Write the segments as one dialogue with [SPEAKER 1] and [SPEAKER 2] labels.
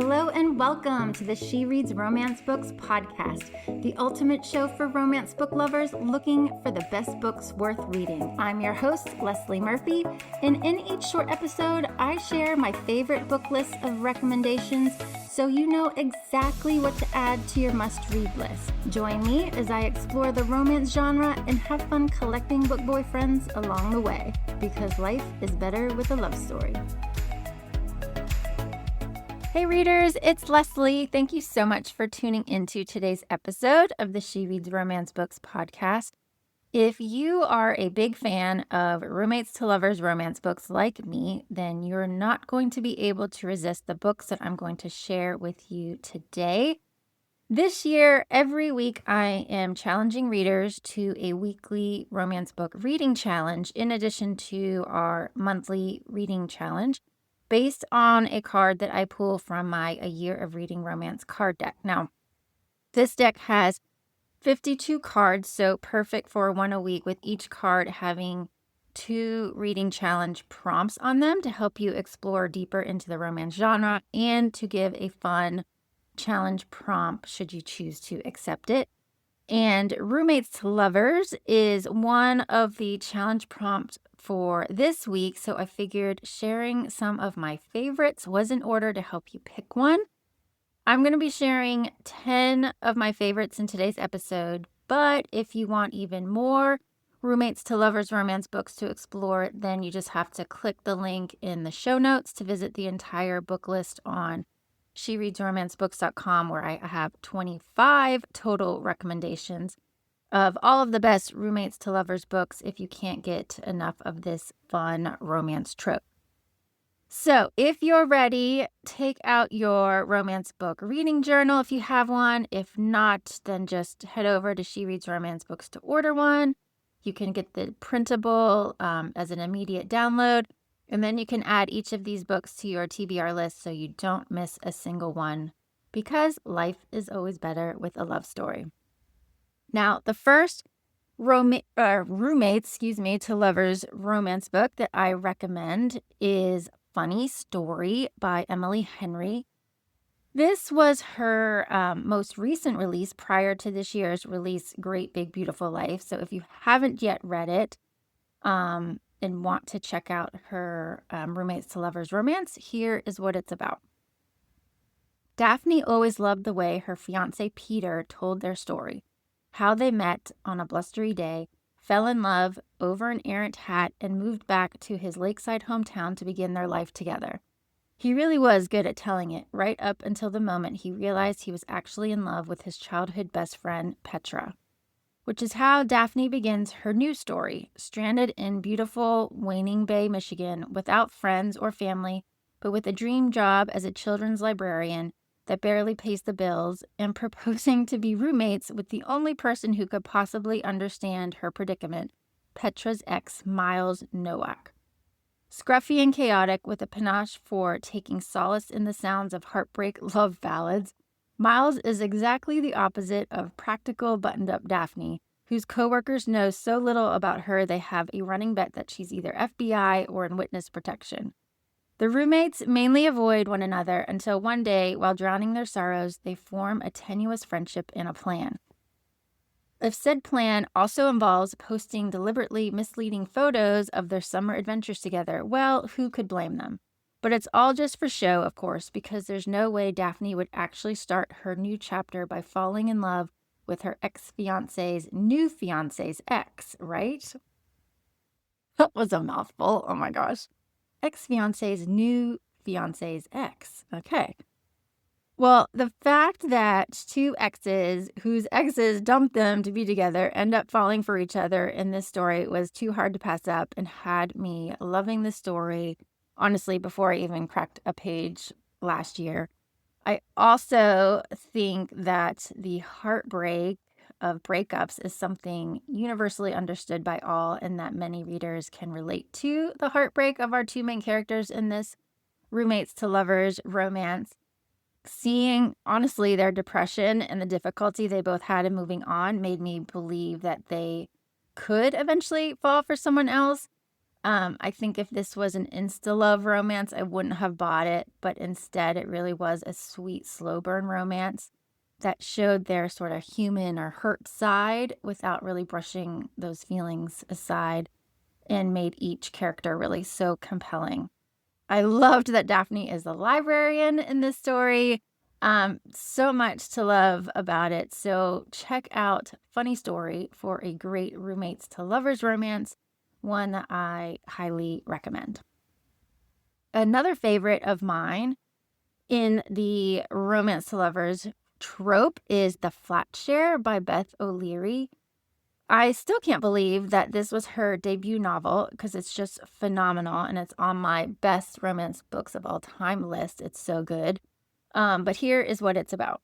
[SPEAKER 1] Hello and welcome to the She Reads Romance Books podcast, the ultimate show for romance book lovers looking for the best books worth reading. I'm your host, Leslie Murphy, and in each short episode, I share my favorite book list of recommendations so you know exactly what to add to your must-read list. Join me as I explore the romance genre and have fun collecting book boyfriends along the way, because life is better with a love story. Hey readers, it's Leslie. Thank you so much for tuning into today's episode of the She Reads Romance Books podcast. If you are a big fan of roommates to lovers romance books like me, then you're not going to be able to resist the books that I'm going to share with you today. This year, every week, I am challenging readers to a weekly romance book reading challenge in addition to our monthly reading challenge, based on a card that I pull from my A Year of Reading Romance card deck. Now, this deck has 52 cards, so perfect for one a week, with each card having 2 reading challenge prompts on them to help you explore deeper into the romance genre and to give a fun challenge prompt should you choose to accept it. And Roommates to Lovers is one of the challenge prompts for this week, so I figured sharing some of my favorites was in order to help you pick one. I'm going to be sharing 10 of my favorites in today's episode, but if you want even more Roommates to Lovers romance books to explore, then you just have to click the link in the show notes to visit the entire book list on shereadsromancebooks.com, where I have 25 total recommendations of all of the best roommates to lovers books if you can't get enough of this fun romance trope. So if you're ready, take out your romance book reading journal if you have one. If not, then just head over to She Reads Romance Books to order one. You can get the printable as an immediate download. And then you can add each of these books to your TBR list so you don't miss a single one, because life is always better with a love story. Now, the first roommates to lovers romance book that I recommend is Funny Story by Emily Henry. This was her most recent release prior to this year's release, Great Big Beautiful Life. So if you haven't yet read it, and want to check out her Roommates to Lovers romance, here is what it's about. Daphne always loved the way her fiancé Peter told their story, how they met on a blustery day, fell in love over an errant hat, and moved back to his lakeside hometown to begin their life together. He really was good at telling it, right up until the moment he realized he was actually in love with his childhood best friend, Petra. Which is how Daphne begins her new story, stranded in beautiful Waning Bay, Michigan, without friends or family, but with a dream job as a children's librarian that barely pays the bills, and proposing to be roommates with the only person who could possibly understand her predicament, Petra's ex, Miles Nowak. Scruffy and chaotic, with a panache for taking solace in the sounds of heartbreak love ballads, Miles is exactly the opposite of practical, buttoned-up Daphne, whose coworkers know so little about her they have a running bet that she's either FBI or in witness protection. The roommates mainly avoid one another until one day, while drowning their sorrows, they form a tenuous friendship and a plan. If said plan also involves posting deliberately misleading photos of their summer adventures together, well, who could blame them? But it's all just for show, of course, because there's no way Daphne would actually start her new chapter by falling in love with her ex-fiance's new fiance's ex, right? That was a mouthful. Oh my gosh. Ex-fiance's new fiance's ex. Okay. Well, the fact that 2 exes whose exes dumped them to be together end up falling for each other in this story was too hard to pass up and had me loving the story, honestly, before I even cracked a page last year. I also think that the heartbreak of breakups is something universally understood by all, and that many readers can relate to the heartbreak of our 2 main characters in this Roommates to Lovers romance. Seeing, honestly, their depression and the difficulty they both had in moving on made me believe that they could eventually fall for someone else. I think if this was an insta-love romance, I wouldn't have bought it, but instead it really was a sweet slow burn romance that showed their sort of human or hurt side without really brushing those feelings aside and made each character really so compelling. I loved that Daphne is a librarian in this story. So much to love about it. So check out Funny Story for a great roommates to lovers romance, one that I highly recommend. Another favorite of mine in the romance to lovers trope is The Flat Share by Beth O'Leary. I still can't believe that this was her debut novel because it's just phenomenal and it's on my best romance books of all time list. It's so good. But here is what it's about.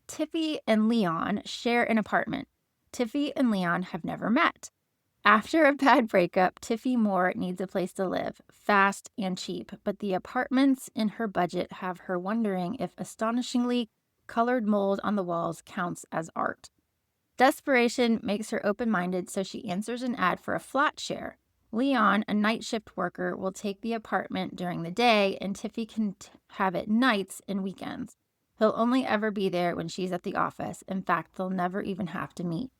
[SPEAKER 1] Tiffy and Leon share an apartment. Tiffy and Leon have never met. After a bad breakup, Tiffy Moore needs a place to live, fast and cheap, but the apartments in her budget have her wondering if astonishingly colored mold on the walls counts as art. Desperation makes her open-minded, so she answers an ad for a flat share. Leon, a night shift worker, will take the apartment during the day, and Tiffy can have it nights and weekends. He'll only ever be there when she's at the office. In fact, they'll never even have to meet.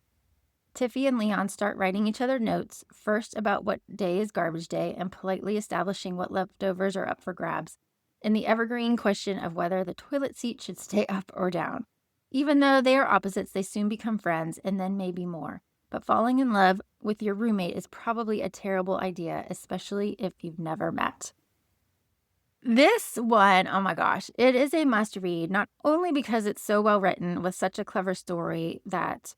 [SPEAKER 1] Tiffy and Leon start writing each other notes, first about what day is garbage day and politely establishing what leftovers are up for grabs, and the evergreen question of whether the toilet seat should stay up or down. Even though they are opposites, they soon become friends and then maybe more. But falling in love with your roommate is probably a terrible idea, especially if you've never met. This one, oh my gosh, it is a must read, not only because it's so well written with such a clever story that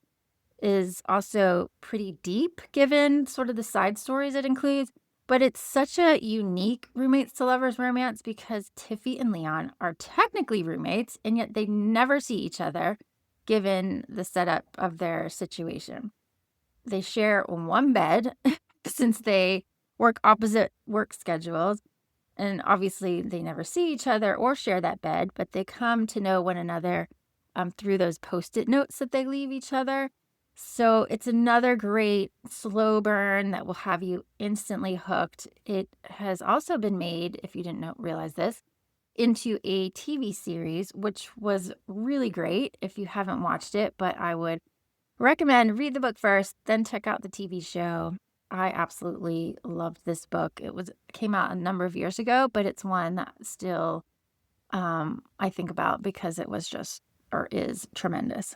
[SPEAKER 1] is also pretty deep given sort of the side stories it includes, but it's such a unique roommates to lovers romance because Tiffy and Leon are technically roommates and yet they never see each other given the setup of their situation. They share one bed since they work opposite work schedules, and obviously they never see each other or share that bed, but they come to know one another through those post-it notes that they leave each other. So it's another great slow burn that will have you instantly hooked. It has also been made, if you didn't realize this, into a TV series, which was really great if you haven't watched it, but I would recommend read the book first, then check out the TV show. I absolutely loved this book. It came out a number of years ago, but it's one that still I think about because it was just or is tremendous.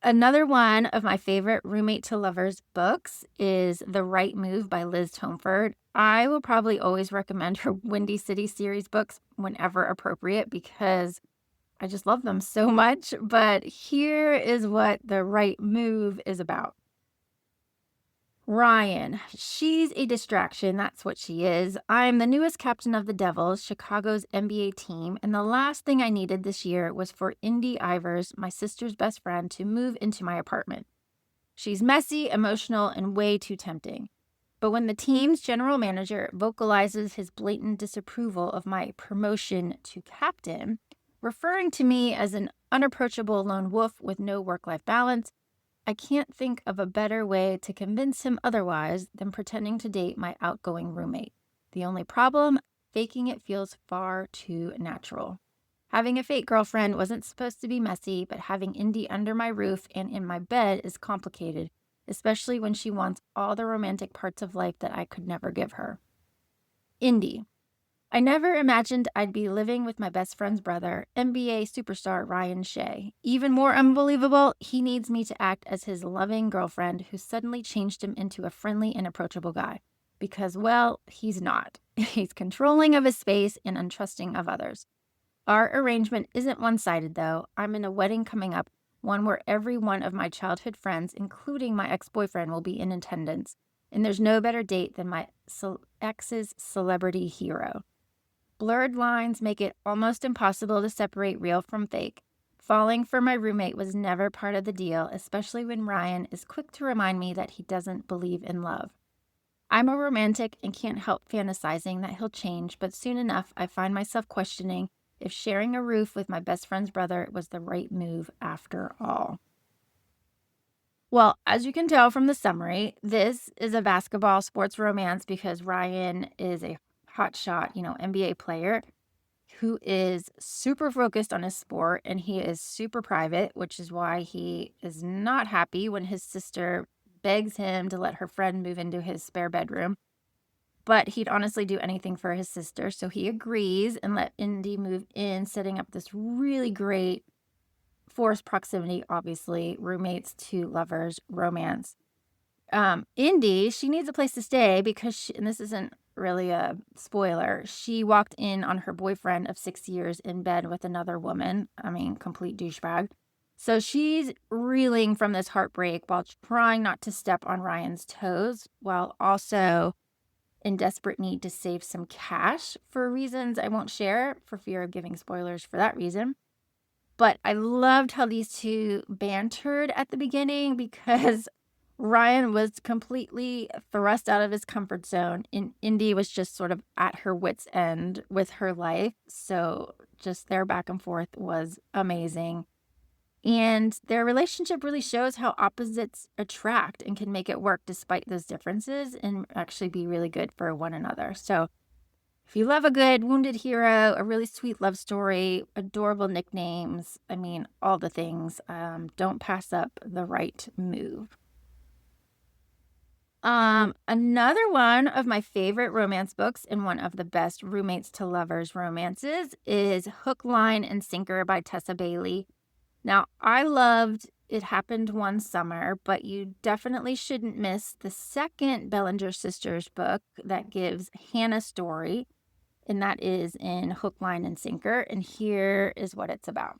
[SPEAKER 1] Another one of my favorite roommate to lovers books is The Right Move by Liz Tomford. I will probably always recommend her Windy City series books whenever appropriate because I just love them so much. But here is what The Right Move is about. Ryan, she's a distraction. That's what she is. I'm the newest captain of the Devils, Chicago's NBA team, and the last thing I needed this year was for Indy Ivers, my sister's best friend, to move into my apartment. She's messy, emotional, and way too tempting. But when the team's general manager vocalizes his blatant disapproval of my promotion to captain, referring to me as an unapproachable lone wolf with no work-life balance, I can't think of a better way to convince him otherwise than pretending to date my outgoing roommate. The only problem, faking it feels far too natural. Having a fake girlfriend wasn't supposed to be messy, but having Indy under my roof and in my bed is complicated, especially when she wants all the romantic parts of life that I could never give her. Indy. I never imagined I'd be living with my best friend's brother, NBA superstar Ryan Shea. Even more unbelievable, he needs me to act as his loving girlfriend who suddenly changed him into a friendly and approachable guy. Because, well, he's not. He's controlling of his space and untrusting of others. Our arrangement isn't one-sided, though. I'm in a wedding coming up, one where every one of my childhood friends, including my ex-boyfriend, will be in attendance. And there's no better date than my ex's celebrity hero. Blurred lines make it almost impossible to separate real from fake. Falling for my roommate was never part of the deal, especially when Ryan is quick to remind me that he doesn't believe in love. I'm a romantic and can't help fantasizing that he'll change, but soon enough I find myself questioning if sharing a roof with my best friend's brother was the right move after all. Well, as you can tell from the summary, this is a basketball sports romance because Ryan is a hotshot, NBA player who is super focused on his sport and he is super private, which is why he is not happy when his sister begs him to let her friend move into his spare bedroom. But he'd honestly do anything for his sister, so he agrees and let Indy move in, setting up this really great forced proximity, obviously, roommates to lovers romance. Indy, she needs a place to stay because and this isn't really a spoiler, she walked in on her boyfriend of 6 years in bed with another woman. I mean, complete douchebag. So she's reeling from this heartbreak while trying not to step on Ryan's toes, while also in desperate need to save some cash for reasons I won't share for fear of giving spoilers for that reason. But I loved how these two bantered at the beginning because Ryan was completely thrust out of his comfort zone, and Indy was just sort of at her wit's end with her life. So just their back and forth was amazing. And their relationship really shows how opposites attract and can make it work despite those differences and actually be really good for one another. So if you love a good wounded hero, a really sweet love story, adorable nicknames, I mean, all the things, don't pass up The Right Move. Another one of my favorite romance books and one of the best roommates to lovers romances is Hook, Line, and Sinker by Tessa Bailey. Now, I loved It Happened One Summer, but you definitely shouldn't miss the second Bellinger Sisters book that gives Hannah's story, and that is in Hook, Line, and Sinker, and here is what it's about.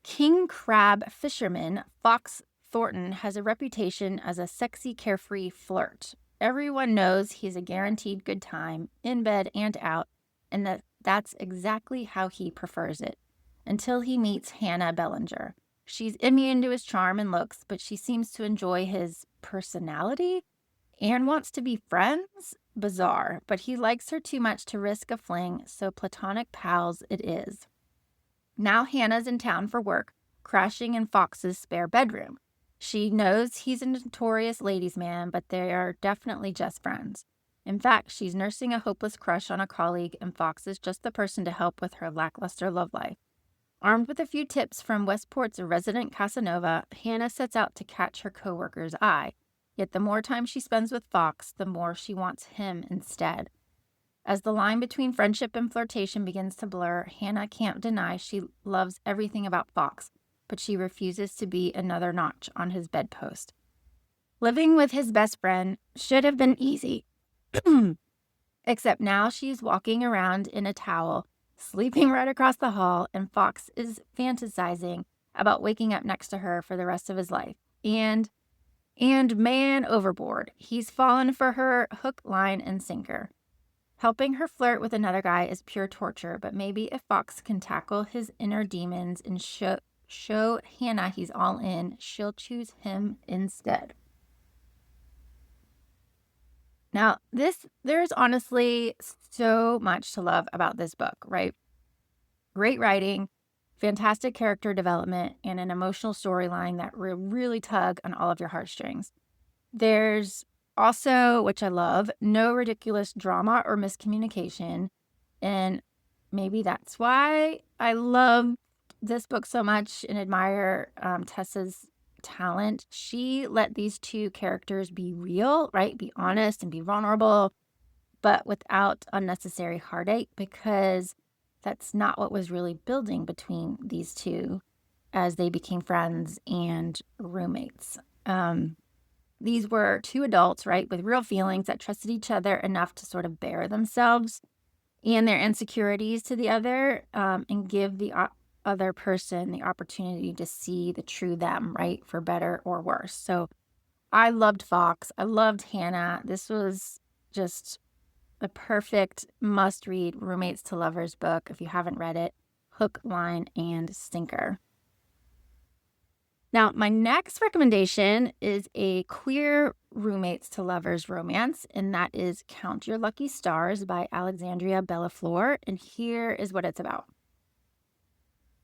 [SPEAKER 1] King crab fisherman Fox Thornton has a reputation as a sexy, carefree flirt. Everyone knows he's a guaranteed good time, in bed and out, and that's exactly how he prefers it. Until he meets Hannah Bellinger. She's immune to his charm and looks, but she seems to enjoy his personality and wants to be friends. Bizarre, but he likes her too much to risk a fling, so platonic pals it is. Now Hannah's in town for work, crashing in Fox's spare bedroom. She knows he's a notorious ladies' man, but they are definitely just friends. In fact, she's nursing a hopeless crush on a colleague, and Fox is just the person to help with her lackluster love life. Armed with a few tips from Westport's resident Casanova, Hannah sets out to catch her coworker's eye. Yet the more time she spends with Fox, the more she wants him instead. As the line between friendship and flirtation begins to blur, Hannah can't deny she loves everything about Fox, but she refuses to be another notch on his bedpost. Living with his best friend should have been easy, except now she's walking around in a towel, sleeping right across the hall, and Fox is fantasizing about waking up next to her for the rest of his life. And man overboard, he's fallen for her hook, line, and sinker. Helping her flirt with another guy is pure torture, but maybe if Fox can tackle his inner demons and show Hannah he's all in, she'll choose him instead. Now, there's honestly so much to love about this book, right? Great writing, fantastic character development, and an emotional storyline that will really tug on all of your heartstrings. There's also, which I love, no ridiculous drama or miscommunication, and maybe that's why I love this book so much and admire Tessa's talent. She let these two characters be real, right? Be honest and be vulnerable, but without unnecessary heartache, because that's not what was really building between these two as they became friends and roommates. These were two adults, right, with real feelings that trusted each other enough to sort of bare themselves and their insecurities to the other, and give the other person the opportunity to see the true them, right, for better or worse. So I loved Fox. I loved Hannah. This was just the perfect must-read roommates to lovers book if you haven't read it. Hook, line, and sinker. Now, my next recommendation is a queer roommates to lovers romance, and that is Count Your Lucky Stars by Alexandria Bellafleur, and here is what it's about.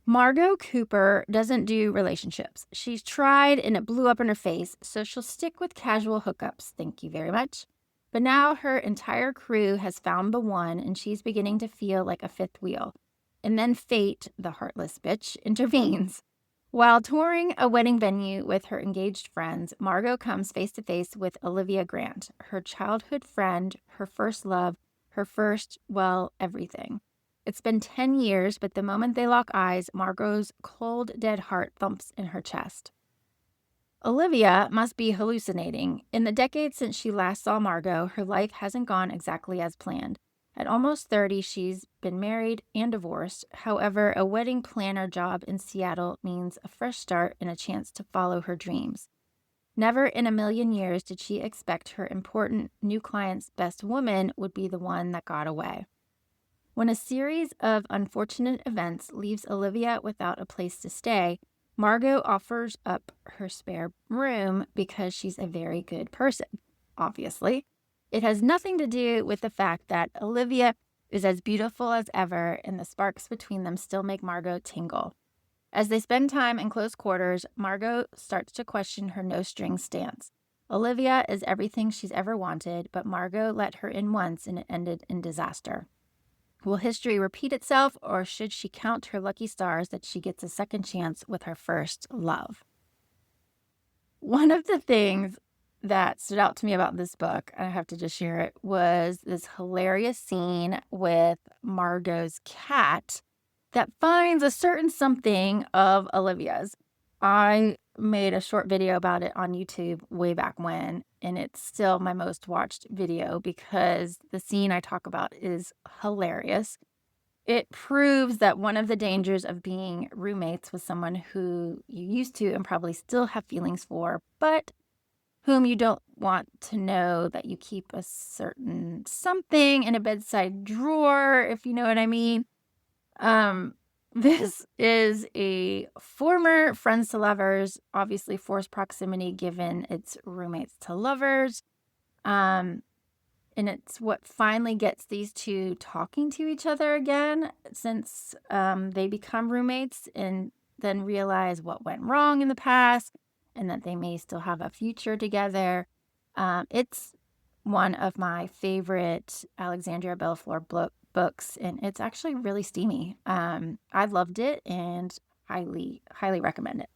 [SPEAKER 1] Margot Cooper doesn't do relationships. She's tried and it blew up in her face, so she'll stick with casual hookups. Thank you very much. But now her entire crew has found the one and she's beginning to feel like a fifth wheel. And then fate, the heartless bitch, intervenes. While touring a wedding venue with her engaged friends, Margot comes face to face with Olivia Grant, her childhood friend, her first love, her first, well, everything. It's been 10 years, but the moment they lock eyes, Margot's cold, dead heart thumps in her chest. Olivia must be hallucinating. In the decades since she last saw Margot, her life hasn't gone exactly as planned. At almost 30, she's been married and divorced. However, a wedding planner job in Seattle means a fresh start and a chance to follow her dreams. Never in a million years did she expect her important new client's best woman would be the one that got away. When a series of unfortunate events leaves Olivia without a place to stay, Margot offers up her spare room because she's a very good person, obviously. It has nothing to do with the fact that Olivia is as beautiful as ever and the sparks between them still make Margot tingle. As they spend time in close quarters, Margot starts to question her no-strings stance. Olivia is everything she's ever wanted, but Margot let her in once and it ended in disaster. Will history repeat itself, or should she count her lucky stars that she gets a second chance with her first love? One of the things that stood out to me about this book, I have to just share it, was this hilarious scene with Margot's cat that finds a certain something of Olivia's. I made a short video about it on YouTube way back when, and it's still my most watched video because the scene I talk about is hilarious. It proves that one of the dangers of being roommates with someone who you used to and probably still have feelings for, but whom you don't want to know that you keep a certain something in a bedside drawer, if you know what I mean. This is a former friends to lovers, obviously forced proximity given it's roommates to lovers. And it's what finally gets these two talking to each other again since they become roommates and then realize what went wrong in the past and that they may still have a future together. It's one of my favorite Alexandria Bellefleur books, and it's actually really steamy. I loved it and highly, highly recommend it.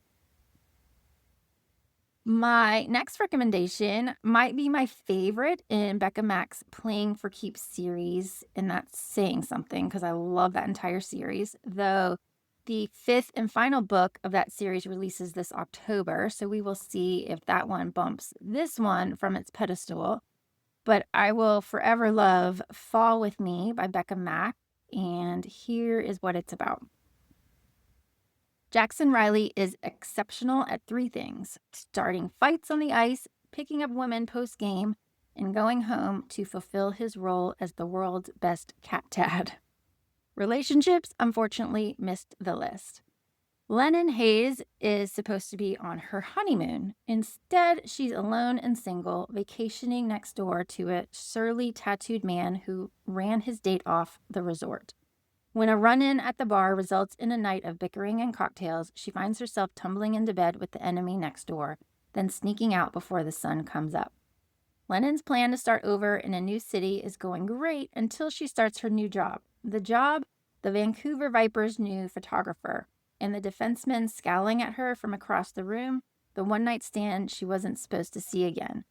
[SPEAKER 1] My next recommendation might be my favorite in Becca Mack's Playing for Keeps series, and that's saying something because I love that entire series, though the fifth and final book of that series releases this October, so we will see if that one bumps this one from its pedestal. But I will forever love Fall With Me by Becca Mack, and here is what it's about. Jackson Riley is exceptional at three things: starting fights on the ice, picking up women post-game, and going home to fulfill his role as the world's best cat dad. Relationships, unfortunately, missed the list. Lennon Hayes is supposed to be on her honeymoon. Instead, she's alone and single, vacationing next door to a surly tattooed man who ran his date off the resort. When a run-in at the bar results in a night of bickering and cocktails, she finds herself tumbling into bed with the enemy next door, then sneaking out before the sun comes up. Lennon's plan to start over in a new city is going great until she starts her new job. The Vancouver Vipers' new photographer, and the defenseman scowling at her from across the room, the one-night stand she wasn't supposed to see again.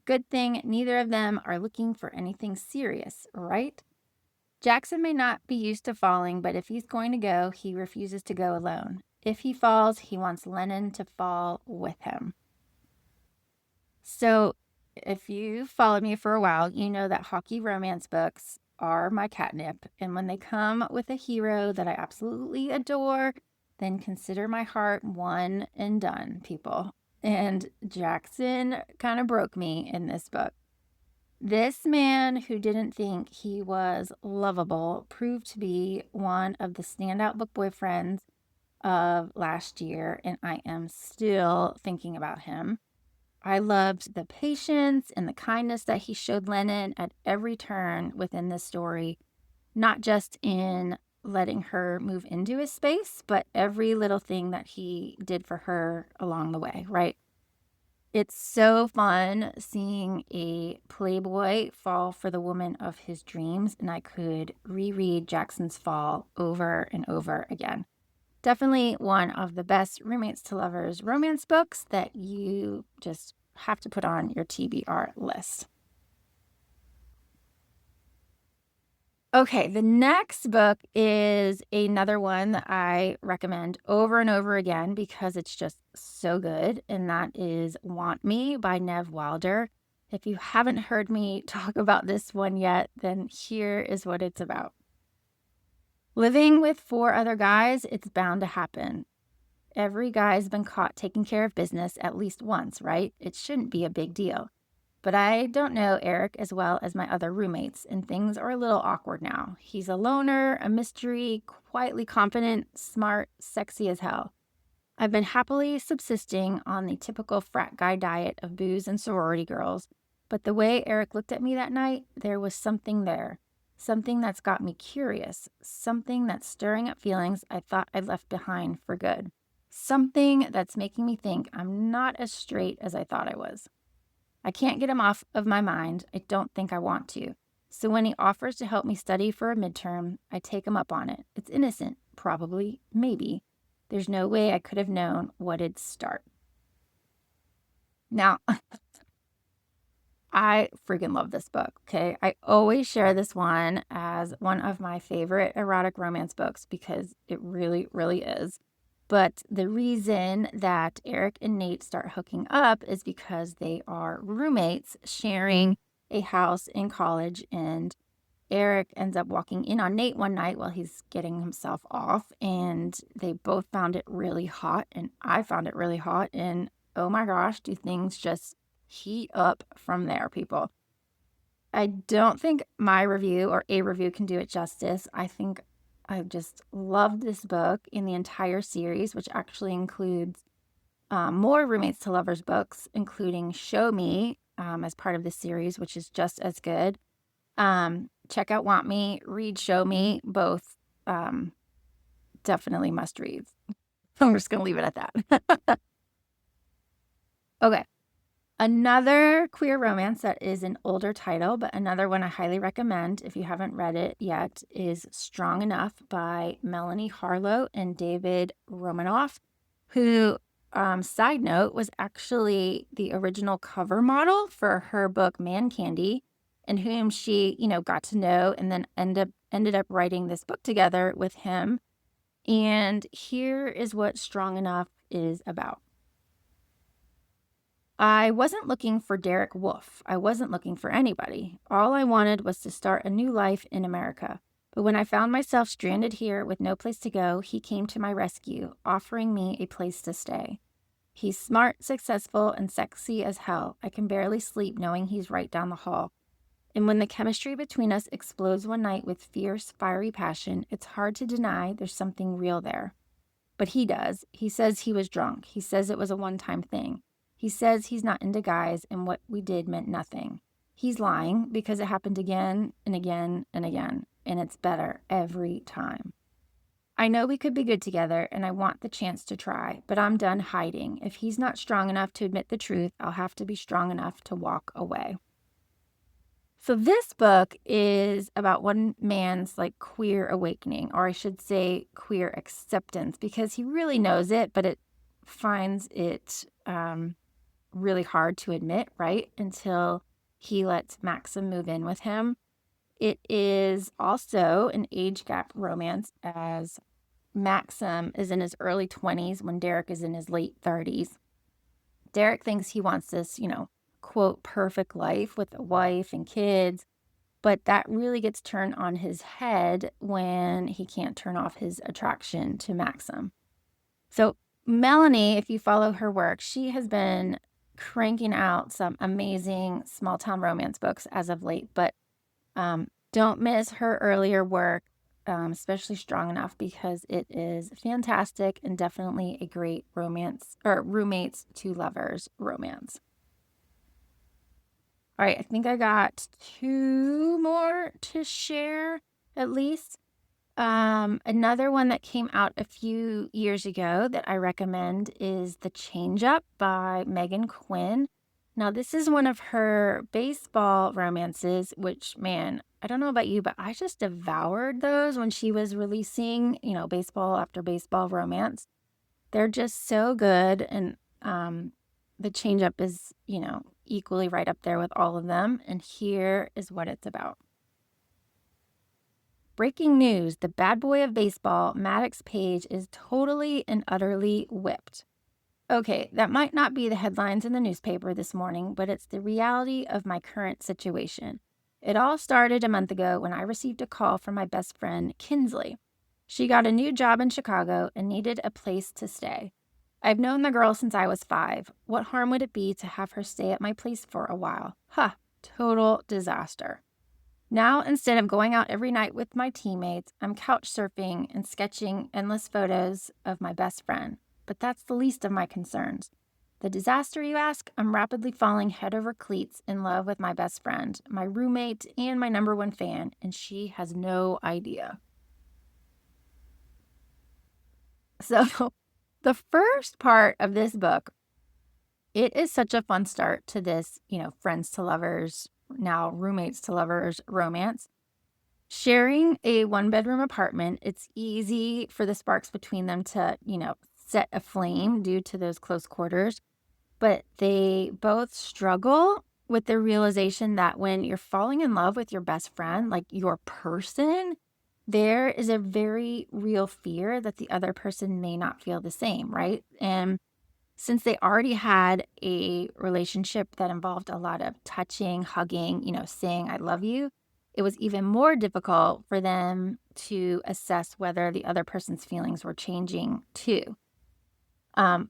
[SPEAKER 1] Good thing neither of them are looking for anything serious, right? Jackson may not be used to falling, but if he's going to go, he refuses to go alone. If he falls, he wants Lennon to fall with him. So, if you followed me for a while, you know that hockey romance books are my catnip. And when they come with a hero that I absolutely adore, then consider my heart one and done, people. And Jackson kind of broke me in this book. This man who didn't think he was lovable proved to be one of the standout book boyfriends of last year, and I am still thinking about him. I loved the patience and the kindness that he showed Lennon at every turn within this story, not just in letting her move into his space, but every little thing that he did for her along the way, right? It's so fun seeing a playboy fall for the woman of his dreams, and I could reread Jackson's Fall over and over again. Definitely one of the best roommates to lovers romance books that you just have to put on your TBR list. Okay, the next book is another one that I recommend over and over again because it's just so good, and that is Want Me by Nev Wilder. If you haven't heard me talk about this one yet, then here is what it's about. Living with 4 other guys, it's bound to happen. Every guy's been caught taking care of business at least once, right? It shouldn't be a big deal. But I don't know Eric as well as my other roommates, and things are a little awkward now. He's a loner, a mystery, quietly confident, smart, sexy as hell. I've been happily subsisting on the typical frat guy diet of booze and sorority girls, but the way Eric looked at me that night, there was something there. Something that's got me curious. Something that's stirring up feelings I thought I'd left behind for good. Something that's making me think I'm not as straight as I thought I was. I can't get him off of my mind. I don't think I want to. So when he offers to help me study for a midterm, I take him up on it. It's innocent, probably, maybe. There's no way I could have known what it'd start. Now, I freaking love this book, okay? I always share this one as one of my favorite erotic romance books because it really, really is. But the reason that Eric and Nate start hooking up is because they are roommates sharing a house in college, and Eric ends up walking in on Nate one night while he's getting himself off, and they both found it really hot, and I found it really hot, and oh my gosh, do things just heat up from there, people. I don't think my review or a review can do it justice. I think I just loved this book in the entire series, which actually includes more Roommates to Lovers books, including Show Me as part of this series, which is just as good. Check out Want Me, read Show Me, both definitely must reads. I'm just going to leave it at that. Okay. Another queer romance that is an older title, but another one I highly recommend if you haven't read it yet, is Strong Enough by Melanie Harlow and David Romanoff, who, side note, was actually the original cover model for her book Man Candy, and whom she, got to know and then ended up writing this book together with him. And here is what Strong Enough is about. I wasn't looking for Derek Wolf. I wasn't looking for anybody. All I wanted was to start a new life in America. But when I found myself stranded here with no place to go, he came to my rescue, offering me a place to stay. He's smart, successful, and sexy as hell. I can barely sleep knowing he's right down the hall. And when the chemistry between us explodes one night with fierce, fiery passion, it's hard to deny there's something real there. But he does. He says he was drunk. He says it was a one-time thing. He says he's not into guys and what we did meant nothing. He's lying because it happened again and again and again, and it's better every time. I know we could be good together, and I want the chance to try, but I'm done hiding. If he's not strong enough to admit the truth, I'll have to be strong enough to walk away. So this book is about one man's queer awakening, or I should say queer acceptance, because he really knows it, but it finds it really hard to admit, right? Until he lets Maxim move in with him. It is also an age gap romance, as Maxim is in his early 20s when Derek is in his late 30s. Derek thinks he wants this, quote, perfect life with a wife and kids, but that really gets turned on his head when he can't turn off his attraction to Maxim. So Melanie, if you follow her work, she has been cranking out some amazing small town romance books as of late, but don't miss her earlier work, especially Strong Enough, because it is fantastic and definitely a great romance or roommates to lovers romance. All right, I think I got 2 more to share at least. Another one that came out a few years ago that I recommend is The Change Up by Megan Quinn. Now, this is one of her baseball romances, which, man, I don't know about you, but I just devoured those when she was releasing, baseball after baseball romance. They're just so good. And The Change Up is, equally right up there with all of them. And here is what it's about. Breaking news, the bad boy of baseball, Maddox Page, is totally and utterly whipped. Okay, that might not be the headlines in the newspaper this morning, but it's the reality of my current situation. It all started a month ago when I received a call from my best friend, Kinsley. She got a new job in Chicago and needed a place to stay. I've known the girl since I was 5. What harm would it be to have her stay at my place for a while? Total disaster. Now, instead of going out every night with my teammates, I'm couch surfing and sketching endless photos of my best friend. But that's the least of my concerns. The disaster, you ask? I'm rapidly falling head over cleats in love with my best friend, my roommate, and my number one fan, and she has no idea. So, the first part of this book, it is such a fun start to this, friends to lovers, now roommates to lovers romance. Sharing a one-bedroom apartment, it's easy for the sparks between them to, set aflame due to those close quarters. But they both struggle with the realization that when you're falling in love with your best friend, like your person, there is a very real fear that the other person may not feel the same, right? And since they already had a relationship that involved a lot of touching, hugging, saying, I love you, it was even more difficult for them to assess whether the other person's feelings were changing too.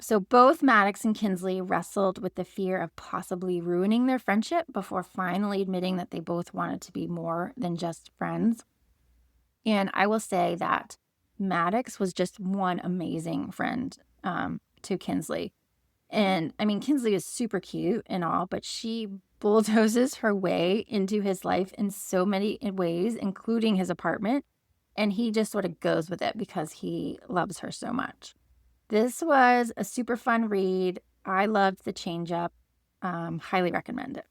[SPEAKER 1] So both Maddox and Kinsley wrestled with the fear of possibly ruining their friendship before finally admitting that they both wanted to be more than just friends. And I will say that Maddox was just one amazing friend to Kinsley. And I mean, Kinsley is super cute and all, but she bulldozes her way into his life in so many ways, including his apartment. And he just sort of goes with it because he loves her so much. This was a super fun read. I loved The Change Up. Highly recommend it.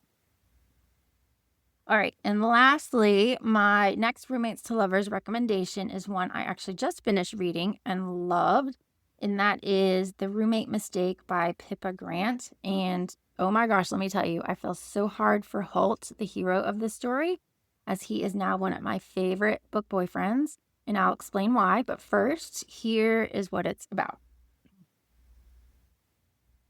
[SPEAKER 1] All right. And lastly, my next Roommates to Lovers recommendation is one I actually just finished reading and loved. And that is The Roommate Mistake by Pippa Grant. And oh my gosh, let me tell you, I feel so hard for Holt, the hero of this story, as he is now one of my favorite book boyfriends. And I'll explain why. But first, here is what it's about.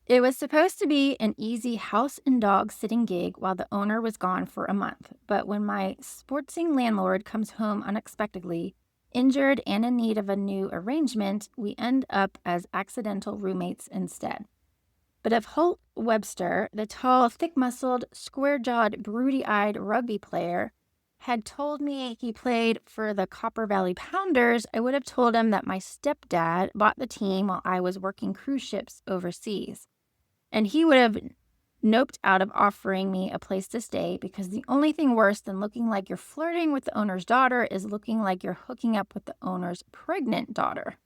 [SPEAKER 1] It was supposed to be an easy house and dog sitting gig while the owner was gone for a month. But when my sportsing landlord comes home unexpectedly, injured and in need of a new arrangement, we end up as accidental roommates instead. But if Holt Webster, the tall, thick-muscled, square-jawed, broody-eyed rugby player, had told me he played for the Copper Valley Pounders, I would have told him that my stepdad bought the team while I was working cruise ships overseas. And he would have noped out of offering me a place to stay because the only thing worse than looking like you're flirting with the owner's daughter is looking like you're hooking up with the owner's pregnant daughter.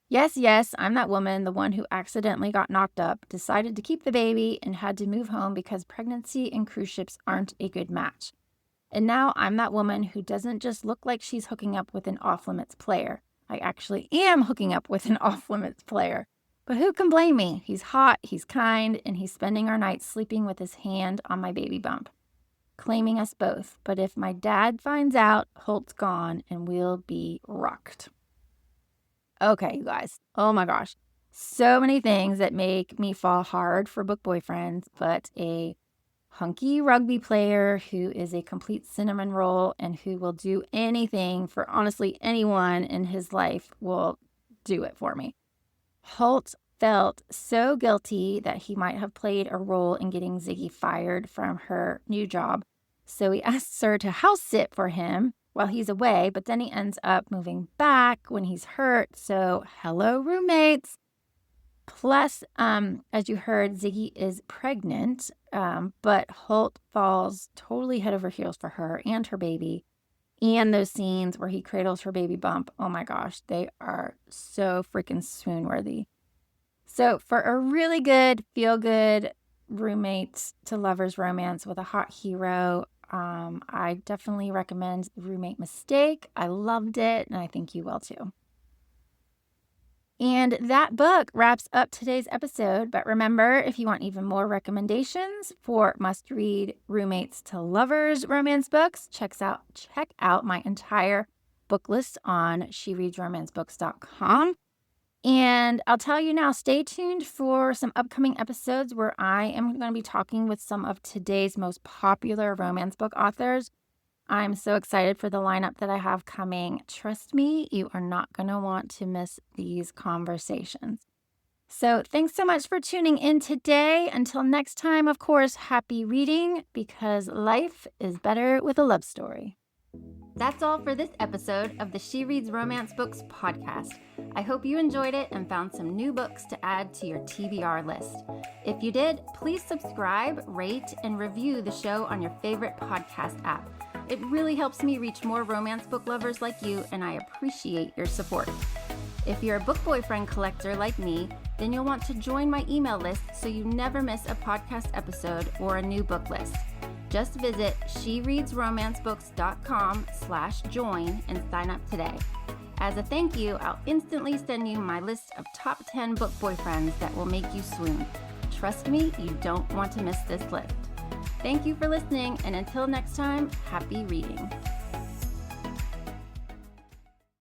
[SPEAKER 1] Yes, I'm that woman, the one who accidentally got knocked up, decided to keep the baby, and had to move home because pregnancy and cruise ships aren't a good match. And now I'm that woman who doesn't just look like she's hooking up with an off-limits player. I actually am hooking up with an off-limits player. But who can blame me? He's hot, he's kind, and he's spending our nights sleeping with his hand on my baby bump, claiming us both. But if my dad finds out, Holt's gone and we'll be rocked. Okay, you guys. Oh my gosh. So many things that make me fall hard for book boyfriends, but a hunky rugby player who is a complete cinnamon roll and who will do anything for honestly anyone in his life will do it for me. Holt felt so guilty that he might have played a role in getting Ziggy fired from her new job. So he asks her to house sit for him while he's away, but then he ends up moving back when he's hurt. So hello, roommates. Plus, as you heard, Ziggy is pregnant, but Holt falls totally head over heels for her and her baby. And those scenes where he cradles her baby bump, oh my gosh, they are so freaking swoon-worthy. So for a really good, feel-good roommates to lovers romance with a hot hero, I definitely recommend The Roommate Mistake. I loved it, and I think you will too. And that book wraps up today's episode. But remember, if you want even more recommendations for must-read roommates to lovers romance books, check out my entire book list on shereadsromancebooks.com. And I'll tell you now, stay tuned for some upcoming episodes where I am going to be talking with some of today's most popular romance book authors. I'm so excited for the lineup that I have coming. Trust me, you are not going to want to miss these conversations. So thanks so much for tuning in today. Until next time, of course, happy reading, because life is better with a love story. That's all for this episode of the She Reads Romance Books podcast. I hope you enjoyed it and found some new books to add to your TBR list. If you did, please subscribe, rate, and review the show on your favorite podcast app. It really helps me reach more romance book lovers like you, and I appreciate your support. If you're a book boyfriend collector like me, then you'll want to join my email list so you never miss a podcast episode or a new book list. Just visit shereadsromancebooks.com/join and sign up today. As a thank you, I'll instantly send you my list of top 10 book boyfriends that will make you swoon. Trust me, you don't want to miss this list. Thank you for listening, and until next time, happy reading.